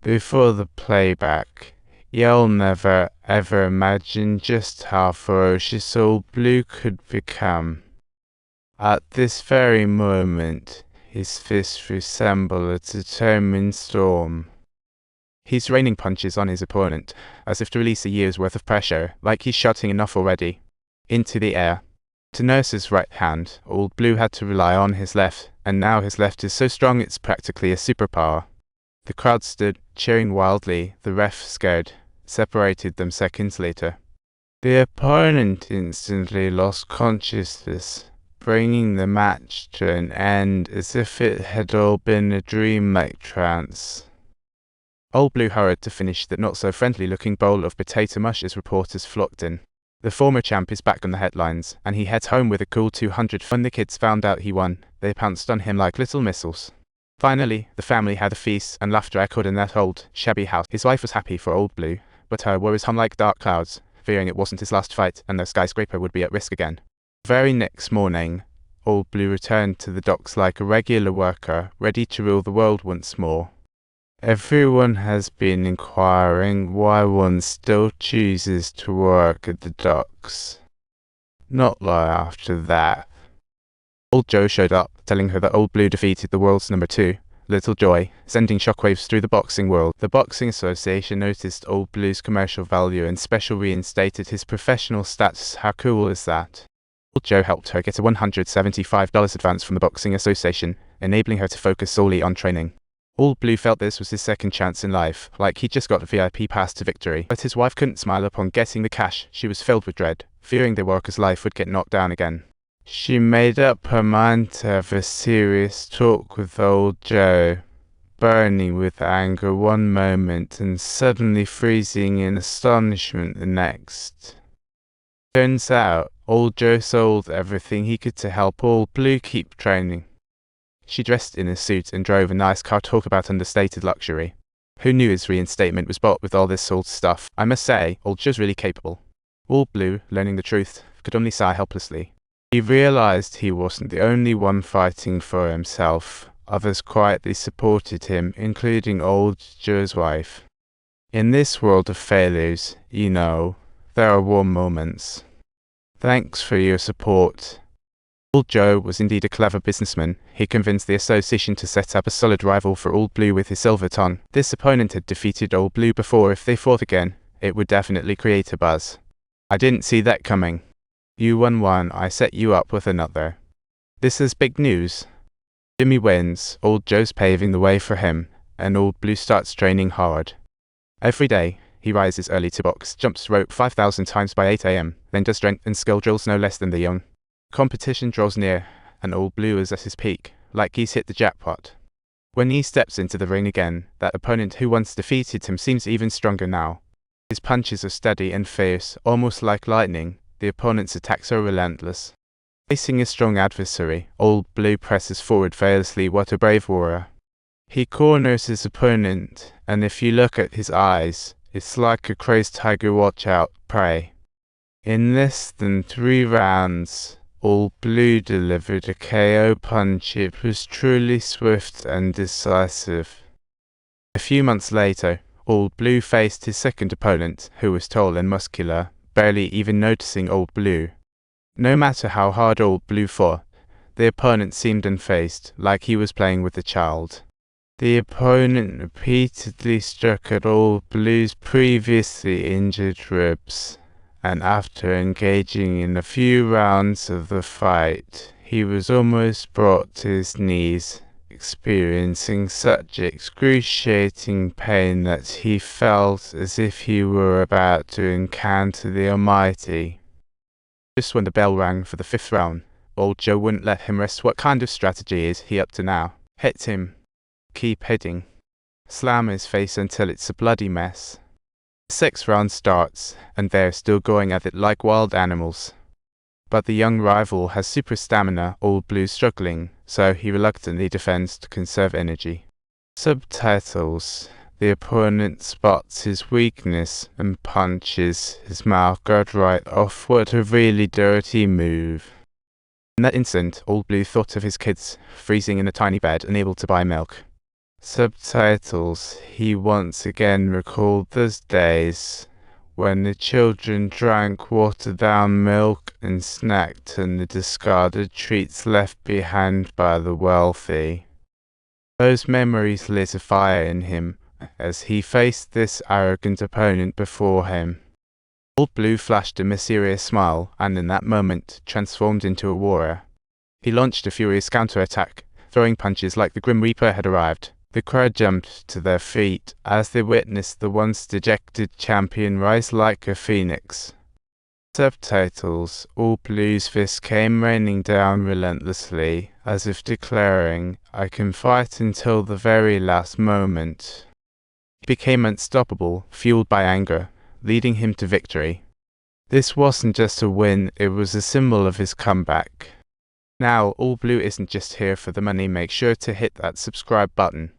Before the playback, you'll never ever imagine just how ferocious Old Blue could become. At this very moment, his fists resemble a determined storm. He's raining punches on his opponent, as if to release a year's worth of pressure, like he's shouting enough already. Into the air. To nurse his right hand, Old Blue had to rely on his left, and now his left is so strong it's practically a superpower. The crowd stood, cheering wildly. The ref, scared, separated them seconds later. The opponent instantly lost consciousness, bringing the match to an end as if it had all been a dream-like trance. Old Blue hurried to finish the not-so-friendly-looking bowl of potato mush as reporters flocked in. The former champ is back on the headlines, and he heads home with a cool 200. When the kids found out he won, they pounced on him like little missiles. Finally, the family had a feast, and laughter echoed in that old, shabby house. His wife was happy for Old Blue, but her worries hung like dark clouds, fearing it wasn't his last fight, and the skyscraper would be at risk again. The very next morning, Old Blue returned to the docks like a regular worker, ready to rule the world once more. Everyone has been inquiring why one still chooses to work at the docks. Not long after that, Old Joe showed up, telling her that Old Blue defeated the world's number 2, Little Joy, sending shockwaves through the boxing world. The Boxing Association noticed Old Blue's commercial value and special reinstated his professional status. How cool is that? Old Joe helped her get a $175 advance from the Boxing Association, enabling her to focus solely on training. Old Blue felt this was his second chance in life, like he'd just got a VIP pass to victory. But his wife couldn't smile upon getting the cash. She was filled with dread, fearing the worker's life would get knocked down again. She made up her mind to have a serious talk with Old Joe, burning with anger one moment and suddenly freezing in astonishment the next. Turns out, Old Joe sold everything he could to help Old Blue keep training. She dressed in a suit and drove a nice car. Talk about understated luxury. Who knew his reinstatement was bought with all this sold stuff? I must say, Old Joe's really capable. Old Blue, learning the truth, could only sigh helplessly. He realized he wasn't the only one fighting for himself. Others quietly supported him, including Old Joe's wife. In this world of failures, there are warm moments. Thanks for your support. Old Joe was indeed a clever businessman. He convinced the association to set up a solid rival for Old Blue with his silver tongue. This opponent had defeated Old Blue before. If they fought again, it would definitely create a buzz. I didn't see that coming. You won one, I set you up with another. This is big news. Jimmy wins, Old Joe's paving the way for him, and Old Blue starts training hard. Every day, he rises early to box, jumps rope 5,000 times by 8 a.m., then does strength and skill drills no less than the young. Competition draws near, and Old Blue is at his peak, like he's hit the jackpot. When he steps into the ring again, that opponent who once defeated him seems even stronger now. His punches are steady and fierce, almost like lightning. The opponent's attacks are relentless. Facing a strong adversary, Old Blue presses forward fearlessly. What a brave warrior. He corners his opponent, and if you look at his eyes, it's like a crazed tiger. Watch out, prey. In less than 3 rounds, Old Blue delivered a KO punch. It was truly swift and decisive. A few months later, Old Blue faced his second opponent, who was tall and muscular, barely even noticing Old Blue. No matter how hard Old Blue fought, the opponent seemed unfazed, like he was playing with a child. The opponent repeatedly struck at Old Blue's previously injured ribs, and after engaging in a few rounds of the fight, he was almost brought to his knees, experiencing such excruciating pain that he felt as if he were about to encounter the Almighty. Just when the bell rang for the 5th round, Old Joe wouldn't let him rest. What kind of strategy is he up to now? Hit him. Keep hitting. Slam his face until it's a bloody mess. The 6th round starts, and they're still going at it like wild animals. But the young rival has super stamina. Old Blue's struggling, so he reluctantly defends to conserve energy. Subtitles. The opponent spots his weakness and punches his mouth guard right off. What a really dirty move. In that instant, Old Blue thought of his kids, freezing in a tiny bed, unable to buy milk. Subtitles. He once again recalled those days when the children drank watered-down milk and snacked on the discarded treats left behind by the wealthy. Those memories lit a fire in him as he faced this arrogant opponent before him. Old Blue flashed a mysterious smile and in that moment transformed into a warrior. He launched a furious counterattack, throwing punches like the Grim Reaper had arrived. The crowd jumped to their feet as they witnessed the once dejected champion rise like a phoenix. Subtitles. Old Blue's fist came raining down relentlessly, as if declaring, "I can fight until the very last moment." He became unstoppable, fueled by anger, leading him to victory. This wasn't just a win, it was a symbol of his comeback. Now, Old Blue isn't just here for the money. Make sure to hit that subscribe button.